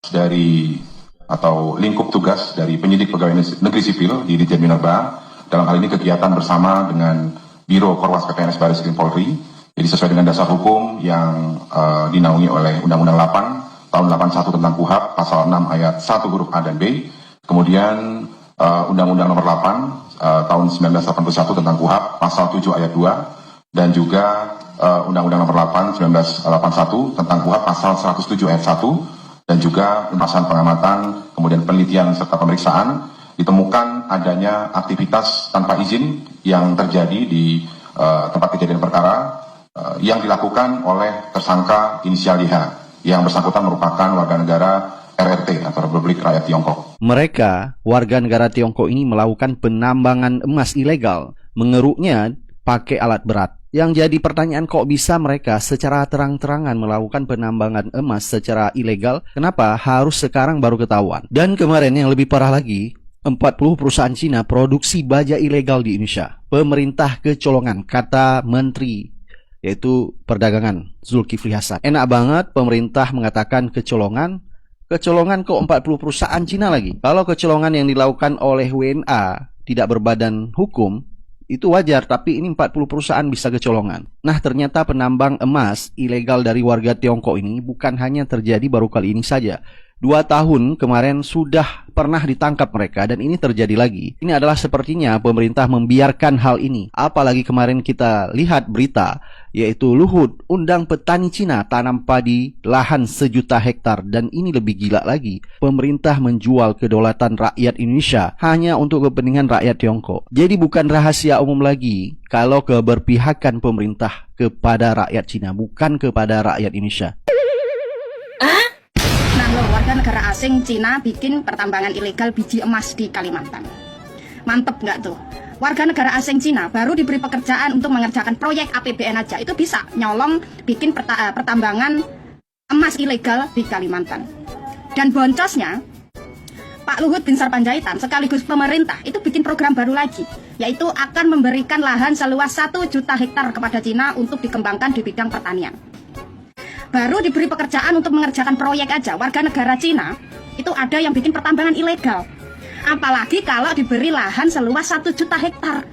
dari atau lingkup tugas dari penyidik pegawai negeri sipil di Ditjen Minerba, dalam hal ini kegiatan bersama dengan Biro Korwas PPNS Barreskrim Polri, jadi sesuai dengan dasar hukum yang dinaungi oleh Undang-Undang 8 tahun 81 tentang KUHP pasal 6 ayat 1 huruf A dan B, kemudian Undang-Undang nomor 8 tahun 1981 tentang KUHP pasal 7 ayat 2, dan juga Undang-Undang nomor 8 1981 tentang KUHP pasal 107 ayat 1, dan juga pembahasan pengamatan, kemudian penelitian serta pemeriksaan, ditemukan adanya aktivitas tanpa izin yang terjadi di tempat kejadian perkara yang dilakukan oleh tersangka inisial YH, yang bersangkutan merupakan warga negara RRT atau Republik Rakyat Tiongkok. Mereka, warga negara Tiongkok ini melakukan penambangan emas ilegal, mengeruknya pakai alat berat. Yang jadi pertanyaan, kok bisa mereka secara terang-terangan melakukan penambangan emas secara ilegal? Kenapa harus sekarang baru ketahuan? Dan kemarin yang lebih parah lagi, 40 perusahaan Cina produksi baja ilegal di Indonesia. Pemerintah kecolongan, kata Menteri yaitu Perdagangan Zulkifli Hasan. Enak banget pemerintah mengatakan kecolongan. Kecolongan kok 40 perusahaan Cina lagi. Kalau kecolongan yang dilakukan oleh WNA tidak berbadan hukum, itu wajar, tapi ini 40 perusahaan bisa kecolongan. Nah, ternyata penambang emas ilegal dari warga Tiongkok ini bukan hanya terjadi baru kali ini saja. 2 tahun kemarin sudah pernah ditangkap mereka, dan ini terjadi lagi. Ini adalah sepertinya pemerintah membiarkan hal ini. Apalagi kemarin kita lihat berita, yaitu Luhut undang petani Cina tanam padi lahan 1 juta hektar. Dan ini lebih gila lagi, pemerintah menjual kedaulatan rakyat Indonesia hanya untuk kepentingan rakyat Tiongkok. Jadi bukan rahasia umum lagi kalau keberpihakan pemerintah kepada rakyat Cina, bukan kepada rakyat Indonesia. Warga negara asing Cina bikin pertambangan ilegal biji emas di Kalimantan. Mantep nggak tuh? Warga negara asing Cina baru diberi pekerjaan untuk mengerjakan proyek APBN aja, itu bisa nyolong bikin pertambangan emas ilegal di Kalimantan. Dan boncosnya, Pak Luhut bin Sarpanjaitan sekaligus pemerintah itu bikin program baru lagi, yaitu akan memberikan lahan seluas 1 juta hektar kepada Cina untuk dikembangkan di bidang pertanian. Baru diberi pekerjaan untuk mengerjakan proyek aja, warga negara Cina itu ada yang bikin pertambangan ilegal. Apalagi kalau diberi lahan seluas 1 juta hektar.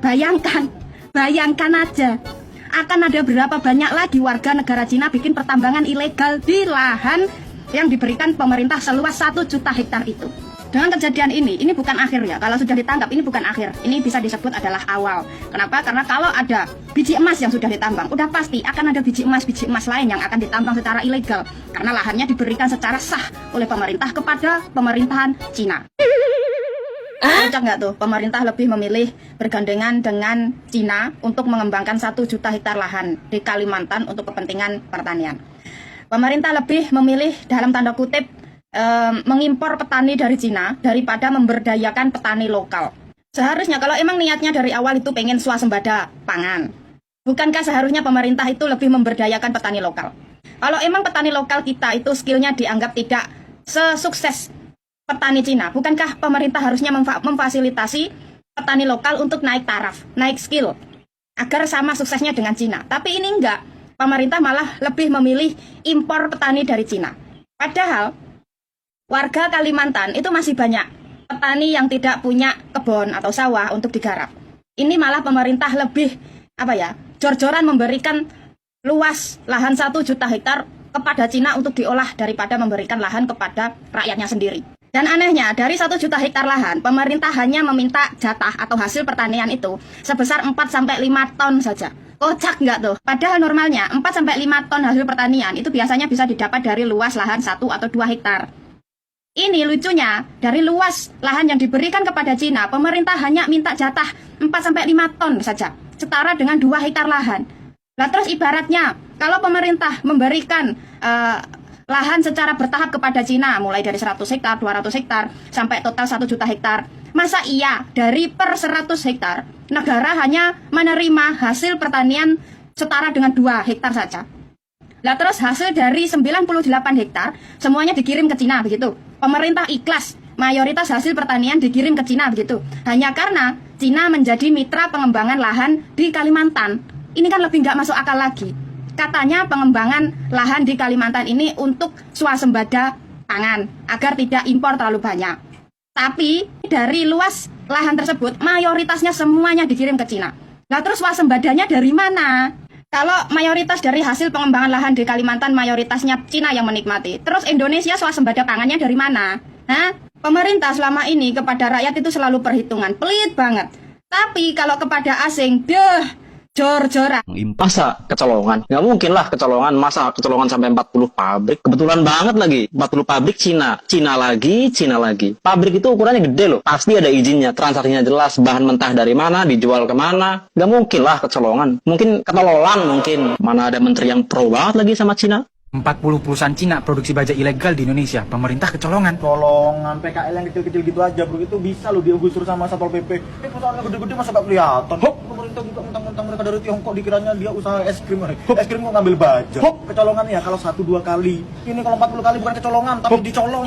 Bayangkan aja, akan ada berapa banyak lagi warga negara Cina bikin pertambangan ilegal di lahan yang diberikan pemerintah seluas 1 juta hektar itu. Dengan kejadian ini bukan akhir ya. Kalau sudah ditangkap, ini bukan akhir. Ini bisa disebut adalah awal. Kenapa? Karena kalau ada biji emas yang sudah ditambang, udah pasti akan ada biji emas lain yang akan ditambang secara ilegal. Karena lahannya diberikan secara sah oleh pemerintah kepada pemerintahan Cina. Kocak nggak tuh? Pemerintah lebih memilih bergandengan dengan Cina untuk mengembangkan 1 juta hektar lahan di Kalimantan untuk kepentingan pertanian. Pemerintah lebih memilih dalam tanda kutip mengimpor petani dari Cina daripada memberdayakan petani lokal. Seharusnya kalau emang niatnya dari awal itu pengen swasembada pangan, bukankah seharusnya pemerintah itu lebih memberdayakan petani lokal? Kalau emang petani lokal kita itu skillnya dianggap tidak sesukses petani Cina, bukankah pemerintah harusnya memfasilitasi petani lokal untuk naik taraf, naik skill, agar sama suksesnya dengan Cina? Tapi ini enggak, pemerintah malah lebih memilih impor petani dari Cina. Padahal warga Kalimantan itu masih banyak petani yang tidak punya kebun atau sawah untuk digarap. Ini malah pemerintah lebih jor-joran memberikan luas lahan 1 juta hektar kepada Cina untuk diolah daripada memberikan lahan kepada rakyatnya sendiri. Dan anehnya, dari 1 juta hektar lahan, pemerintah hanya meminta jatah atau hasil pertanian itu sebesar 4-5 ton saja. Kocak nggak tuh? Padahal normalnya 4-5 ton hasil pertanian itu biasanya bisa didapat dari luas lahan 1 atau 2 hektar. Ini lucunya, dari luas lahan yang diberikan kepada Cina, pemerintah hanya minta jatah 4-5 ton saja, setara dengan 2 hektar lahan. Nah terus ibaratnya, kalau pemerintah memberikan lahan secara bertahap kepada Cina, mulai dari 100 hektar, 200 hektar, sampai total 1 juta hektar, masa iya dari per 100 hektar, negara hanya menerima hasil pertanian setara dengan 2 hektar saja? Lah terus hasil dari 98 hektar semuanya dikirim ke Cina begitu. Pemerintah ikhlas mayoritas hasil pertanian dikirim ke Cina begitu. Hanya karena Cina menjadi mitra pengembangan lahan di Kalimantan. Ini kan lebih nggak masuk akal lagi. Katanya pengembangan lahan di Kalimantan ini untuk swasembada pangan agar tidak impor terlalu banyak. Tapi dari luas lahan tersebut mayoritasnya semuanya dikirim ke Cina. Nah terus swasembadanya dari mana? Kalau mayoritas dari hasil pengembangan lahan di Kalimantan mayoritasnya Cina yang menikmati. Terus Indonesia swasembada pangannya dari mana? Hah? Pemerintah selama ini kepada rakyat itu selalu perhitungan, pelit banget. Tapi kalau kepada asing, jor-joran. Masa kecolongan? Nggak mungkin lah kecolongan. Masa kecolongan sampai 40 pabrik? Kebetulan banget lagi. 40 pabrik Cina. Cina lagi. Pabrik itu ukurannya gede loh. Pasti ada izinnya. Transaksinya jelas. Bahan mentah dari mana, dijual kemana. Nggak mungkin lah kecolongan. Mungkin ketololan mungkin. Mana ada menteri yang pro banget lagi sama Cina. 40 perusahaan Cina produksi baja ilegal di Indonesia. Pemerintah kecolongan. Colongan PKL yang kecil-kecil gitu aja bro, itu bisa lo digusur sama Satpol PP. Perusahaan yang gede-gede masa gak kelihatan. Pemerintah buka mentang-mentang mereka dari Tiongkok dikiranya dia usaha es krim. Es krim kok ngambil baja. Kecolongan ya kalau 1-2 kali. Ini kalau 40 kali bukan kecolongan tapi dicolong.